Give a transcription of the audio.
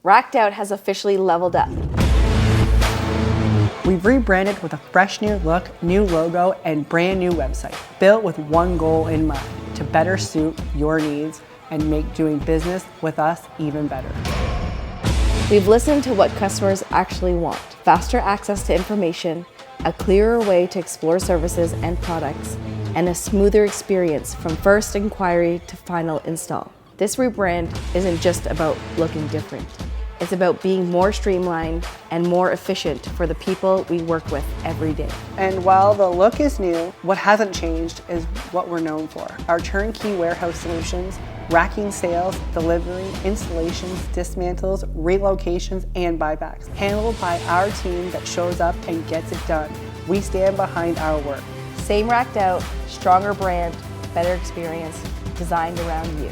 Racked Out has officially leveled up. We've rebranded with a fresh new look, new logo, and brand new website, built with one goal in mind, to better suit your needs and make doing business with us even better. We've listened to what customers actually want: faster access to information, a clearer way to explore services and products, and a smoother experience from first inquiry to final install. This rebrand isn't just about looking different. It's about being more streamlined and more efficient for the people we work with every day. And while the look is new, what hasn't changed is what we're known for: our turnkey warehouse solutions, racking sales, delivery, installations, dismantles, relocations, and buybacks, handled by our team that shows up and gets it done. We stand behind our work. Same Racked Out, stronger brand, better experience, designed around you.